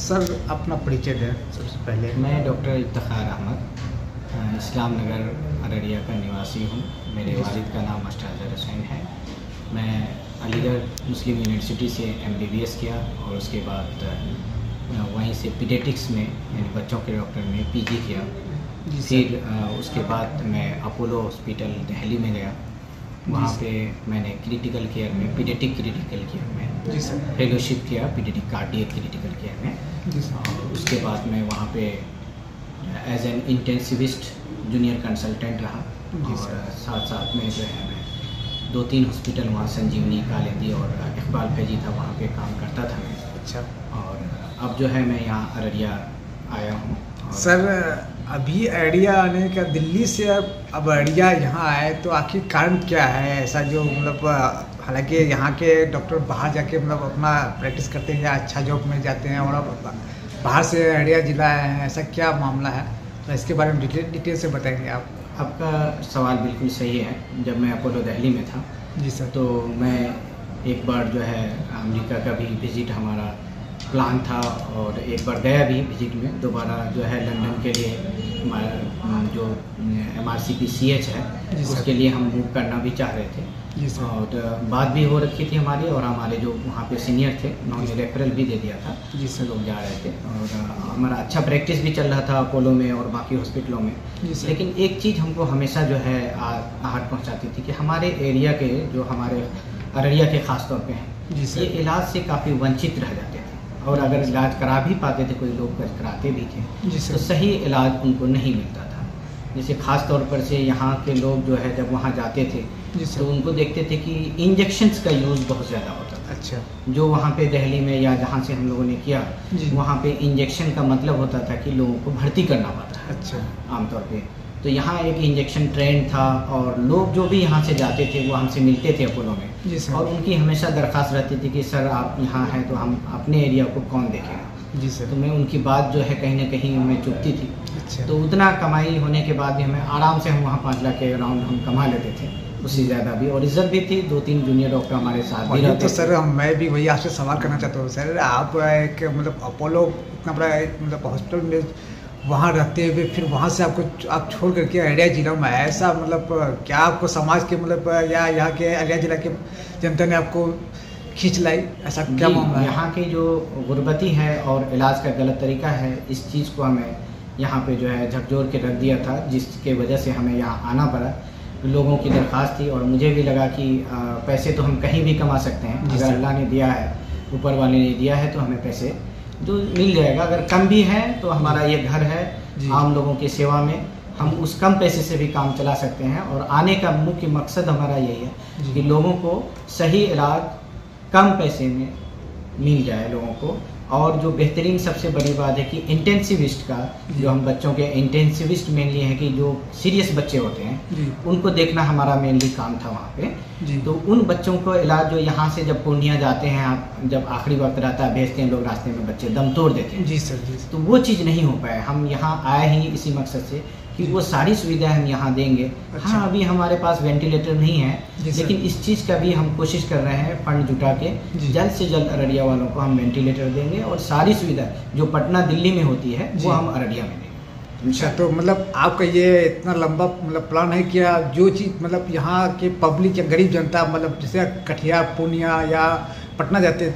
Sir अपना परिचय दें सबसे पहले। मैं डॉक्टर इफ्तिखार अहमद इस्लाम नगर अररिया का निवासी हूँ। मेरे वालिद का नाम अस्टाजर हुसैन है। मैं अलीगढ़ मुस्लिम यूनिवर्सिटी से MBBS किया और उसके बाद वहीं से पीडियाट्रिक्स में यानी बच्चों के डॉक्टर में PG किया। फिर उसके बाद मैं अपोलो हॉस्पिटल दिल्ली में गया। वहाँ पे मैंने क्रिटिकल केयर में पीडियाट्रिक क्रिटिकल केयर में फेलोशिप किया, पीडियाट्रिक कार्डियक क्रिटिकल केयर में। और उसके बाद मैं वहाँ पे as an intensivist junior consultant रहा और साथ साथ में जो है मैं 2-3 हॉस्पिटल वहाँ संजीवनी, कालिंदी और इकबाल फैजी था, वहाँ पे काम करता था मैं। अच्छा। और अब जो है मैं यहाँ अररिया आया हूँ। सर अभी अररिया आने का, दिल्ली से अब अररिया यहाँ आए तो आखिर कारण क्या है ऐसा जो मतलब, हालांकि यहाँ के डॉक्टर बाहर जाके मतलब अपना प्रैक्टिस करते हैं या अच्छा जॉब में जाते हैं और अब बाहर से अररिया जिला आए हैं, ऐसा क्या मामला है? तो इसके बारे में डिटेल से बताएंगे आप। आपका सवाल बिल्कुल सही है। जब मैं अपोलो दिल्ली में था जी सर, तो मैं एक बार जो है अमेरिका का भी विज़िट हमारा प्लान था और एक बार गया भी विज़िट में। दोबारा जो है लंदन के लिए हमारा जो MRCP-CH है उसके लिए हम मूव करना भी चाह रहे थे। और बात भी हो रखी थी हमारी, और हमारे जो वहाँ पे सीनियर थे उन्होंने रेफरल भी दे दिया था। लोग जा रहे थे और हमारा अच्छा प्रैक्टिस भी चल रहा था अपोलो में और बाकी हॉस्पिटलों में। लेकिन एक चीज़ हमको हमेशा जो है आहट पहुँचाती थी कि हमारे एरिया के जो हमारे अररिया के ख़ास तौर पे हैं, ये इलाज से काफ़ी वंचित रह जाते थे और अगर इलाज करा भी पाते थे, कोई लोग कराते भी थे, तो सही इलाज उनको नहीं मिलता था। जैसे ख़ास तौर पर से यहाँ के लोग जो है जब वहाँ जाते थे तो उनको देखते थे कि इंजेक्शन्स का यूज़ बहुत ज़्यादा होता था। अच्छा। जो वहाँ पे दिल्ली में या जहाँ से हम लोगों ने किया, वहाँ पे इंजेक्शन का मतलब होता था कि लोगों को भर्ती करना पड़ता है। अच्छा। आमतौर पे तो यहाँ एक इंजेक्शन ट्रेंड था और लोग जो भी यहाँ से जाते थे वो हमसे मिलते थे अपोलो में, और उनकी हमेशा दरख्वास्त रहती थी कि सर आप यहाँ हैं तो हम अपने एरिया को कौन देखेगा। जी सर। तो मैं उनकी बात जो है कहीं ना कहीं हमें चुभती थी। अच्छा। तो उतना कमाई होने के बाद भी हमें आराम से हम वहाँ 5 लाख के अराउंड हम कमा लेते थे, उससे ज़्यादा भी, और इज्जत भी थी। 2-3 जूनियर डॉक्टर हमारे साथ भी रहते। तो सर मैं भी वही आपसे सवाल करना चाहता हूँ। सर आप एक मतलब अपोलो इतना बड़ा मतलब हॉस्पिटल में वहाँ रहते हुए फिर वहाँ से आप छोड़ करके अररिया जिला में, ऐसा मतलब क्या आपको समाज के मतलब या यहाँ के अररिया जिला के जनता ने आपको खींच लाई, ऐसा क्या मामला है? यहाँ की जो गुर्बती है और इलाज का गलत तरीका है, इस चीज़ को हमें यहाँ पे जो है झकझोर के रख दिया था, जिसके वजह से हमें यहाँ आना पड़ा। लोगों की दरख्वास्त थी और मुझे भी लगा कि पैसे तो हम कहीं भी कमा सकते हैं। अगर अल्लाह ने दिया है, ऊपर वाले ने दिया है, तो हमें पैसे जो मिल जाएगा। अगर कम भी है तो हमारा ये घर है, आम लोगों की सेवा में हम उस कम पैसे से भी काम चला सकते हैं। और आने का मुख्य मकसद हमारा यही है कि लोगों को सही इलाज कम पैसे में मिल जाए लोगों को। और जो बेहतरीन सबसे बड़ी बात है कि इंटेंसिविस्ट का जो हम बच्चों के इंटेंसिविस्ट मेनली है कि जो सीरियस बच्चे होते हैं उनको देखना हमारा मेनली काम था वहाँ पे। तो उन बच्चों को इलाज जो यहाँ से जब पूर्णिया जाते हैं, आप जब आखिरी वक्त रहता है भेजते हैं लोग, रास्ते में बच्चे दम तोड़ देते हैं। जी सर। तो वो चीज़ नहीं हो पाया। हम यहाँ आए ही इसी मकसद से कि वो सारी सुविधाएं हम यहाँ देंगे। हाँ, अभी हमारे पास वेंटिलेटर नहीं है, लेकिन इस चीज़ का भी हम कोशिश कर रहे हैं फंड जुटा के जल्द से जल्द अररिया वालों को हम वेंटिलेटर देंगे और सारी सुविधा जो पटना दिल्ली में होती है वो हम अररिया में देंगे। अच्छा। तो मतलब आपका ये इतना लंबा मतलब प्लान है कि जो चीज़ मतलब यहाँ के पब्लिक या गरीब जनता मतलब जैसे कटिहार, पूर्णिया या पटना जाते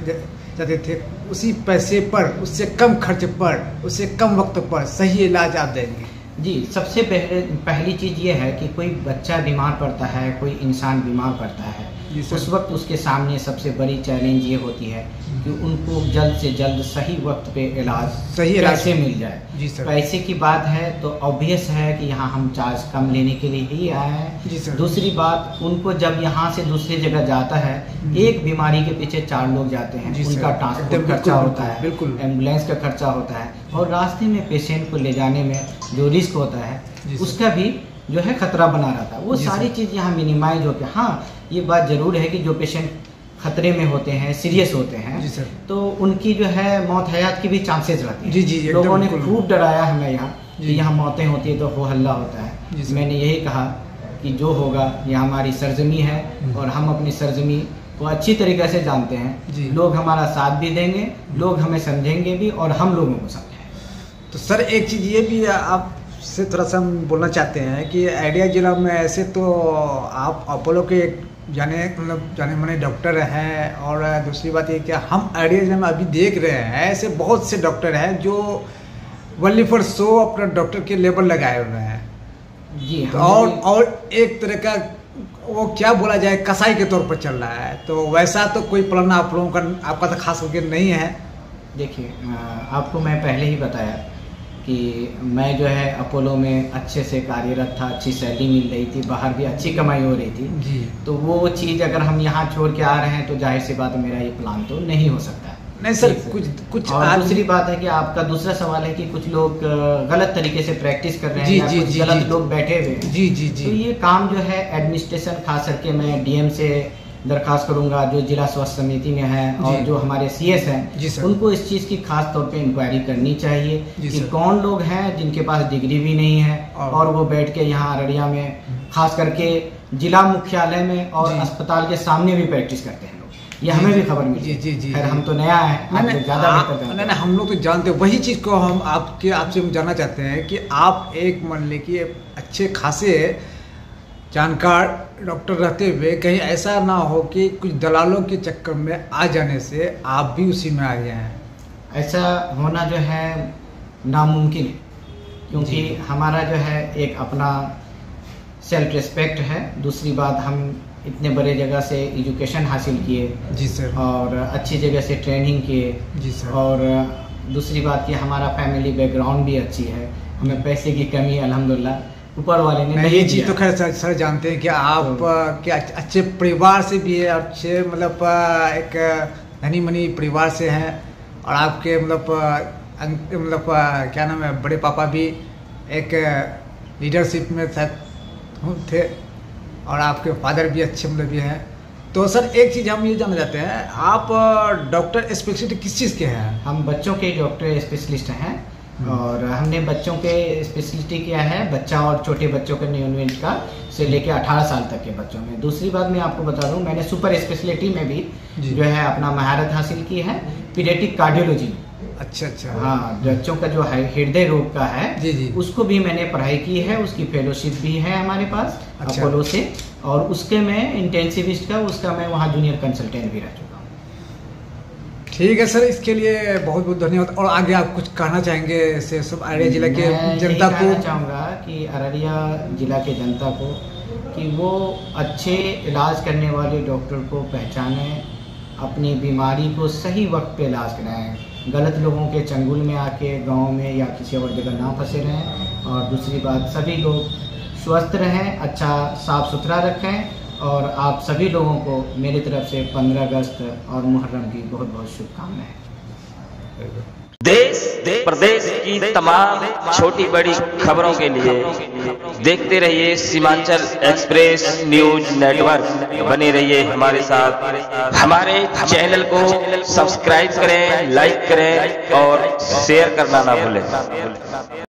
थे, उसी पैसे पर, उससे कम खर्च पर, उससे कम वक्त पर सही इलाज आप देंगे? जी, सबसे पहली चीज़ ये है कि कोई बच्चा बीमार पड़ता है, कोई इंसान बीमार पड़ता है, उस वक्त उसके सामने सबसे बड़ी चैलेंज ये होती है कि उनको जल्द से जल्द सही वक्त पे इलाज कैसे मिल जाए। जी सर। पैसे की बात है तो ऑब्वियस है कि यहाँ हम चार्ज कम लेने के लिए ही आए हैं। जी सर। दूसरी बात, उनको जब यहाँ से दूसरी जगह जाता है, एक बीमारी के पीछे 4 लोग जाते हैं, उनका ट्रांसपोर्ट खर्चा होता है, बिल्कुल एम्बुलेंस का खर्चा होता है, और रास्ते में पेशेंट को ले जाने में जो रिस्क होता है उसका भी जो है खतरा बना रहता है। वो सारी चीज़ यहाँ मिनिमाइज होकर, हाँ ये बात ज़रूर है कि जो पेशेंट खतरे में होते हैं, सीरियस होते हैं, तो उनकी जो है मौत हयात की भी चांसेस रहती है। लोगों ने खूब डराया हमें यहाँ कि यहाँ मौतें होती है तो हो हल्ला होता है। मैंने यही कहा कि जो होगा ये हमारी सरजमी है और हम अपनी सरजमी को अच्छी तरीके से जानते जी। हैं। लोग हमारा साथ भी देंगे, लोग हमें समझेंगे भी और हम लोगों को समझेंगे। तो सर एक चीज़ ये भी आपसे थोड़ा सा हम बोलना चाहते हैं कि अररिया जिला में ऐसे तो आप अपोलो के एक जाने माने डॉक्टर हैं, और दूसरी बात ये कि हम अररिया जिले में अभी देख रहे हैं ऐसे बहुत से डॉक्टर हैं जो वनली फॉर शो अपना डॉक्टर के लेबल लगाए हुए हैं जी। तो और एक तरह का वो क्या बोला जाए कसाई के तौर पर चल रहा है, तो वैसा तो कोई प्लान आप लोगों का आपका तो खास करके नहीं है। देखिए, आपको मैं पहले ही बताया कि मैं जो है अपोलो में अच्छे से कार्यरत था, अच्छी सैलरी मिल रही थी, बाहर भी अच्छी कमाई हो रही थी जी। तो वो चीज़ अगर हम यहाँ छोड़ के आ रहे हैं तो जाहिर सी बात है मेरा ये प्लान तो नहीं हो सकता है। नहीं सर, कुछ और दूसरी बात है कि आपका दूसरा सवाल है कि कुछ लोग गलत तरीके से प्रैक्टिस कर रहे हैं या कुछ गलत लोग बैठे हुए हैं। जी जी जी। तो ये काम जो है एडमिनिस्ट्रेशन, खास करके मैं डीएम से दरखास्त करूंगा, जो जिला स्वास्थ्य समिति में है और जो हमारे सीएस हैं उनको इस चीज़ की खास तौर पे इंक्वायरी करनी चाहिए कि कौन लोग हैं जिनके पास डिग्री भी नहीं है और वो बैठ के यहाँ अररिया में खास करके जिला मुख्यालय में और अस्पताल के सामने भी प्रैक्टिस करते हैं। ये हमें भी खबर मिली। जी जी। खैर हम तो नया है, ज़्यादा नहीं, हम लोग तो जानते हैं, वही चीज़ को हम आपसे जानना चाहते हैं कि आप एक मान लीजिए अच्छे खासे जानकार डॉक्टर रहते हुए कहीं ऐसा ना हो कि कुछ दलालों के चक्कर में आ जाने से आप भी उसी में आ गए हैं। ऐसा होना जो है नामुमकिन है, क्योंकि हमारा जो है एक अपना सेल्फ रिस्पेक्ट है। दूसरी बात, हम इतने बड़े जगह से एजुकेशन हासिल किए जी सर, और अच्छी जगह से ट्रेनिंग किए जी सर, और दूसरी बात कि हमारा फैमिली बैकग्राउंड भी अच्छी है, हमें पैसे की कमी अल्हम्दुलिल्लाह ऊपर वाले ने नहीं। ये चीज़ तो खैर सर जानते हैं कि आप के अच्छे परिवार से भी है, अच्छे मतलब एक धनी मनी परिवार से हैं, और आपके मतलब क्या नाम है, बड़े पापा भी एक लीडरशिप में थे और आपके फादर भी अच्छे मतलब भी हैं। तो सर एक चीज़ हम ये जानना चाहते हैं, आप डॉक्टर स्पेशलिस्ट किस चीज़ के हैं? हम बच्चों के डॉक्टर स्पेशलिस्ट हैं और हमने बच्चों के स्पेशलिटी किया है, बच्चा और छोटे बच्चों के न्यूनेट का से लेके 18 साल तक के बच्चों में। दूसरी बात मैं आपको बता दूं, मैंने सुपर स्पेशलिटी में भी जो है अपना महारत हासिल की है, पीडियाट्रिक कार्डियोलॉजी। अच्छा। हाँ, बच्चों का जो है हृदय रोग का है जी। उसको भी मैंने पढ़ाई की है, उसकी फेलोशिप भी है हमारे पास अपोलो से, और उसके मैं इंटेंसिविस्ट का उसका मैं वहाँ जूनियर कंसल्टेंट भी रह चुका हूँ। ठीक है सर, इसके लिए बहुत बहुत धन्यवाद। और आगे आप कुछ कहना चाहेंगे से सब अररिया जिला के जनता को? कहना चाहूँगा कि अररिया जिला के जनता को कि वो अच्छे इलाज करने वाले डॉक्टर को पहचाने, अपनी बीमारी को सही वक्त पे इलाज कराएं, गलत लोगों के चंगुल में आके गांव में या किसी और जगह ना फंसे रहें। और दूसरी बात, सभी लोग स्वस्थ रहें, अच्छा साफ सुथरा रखें, और आप सभी लोगों को मेरी तरफ से 15 अगस्त और मुहर्रम की बहुत बहुत शुभकामनाएं। देश प्रदेश की तमाम छोटी बड़ी खबरों के लिए देखते रहिए सीमांचल एक्सप्रेस न्यूज नेटवर्क। बने रहिए हमारे साथ, हमारे चैनल को सब्सक्राइब करें, लाइक करें और शेयर करना ना भूलें।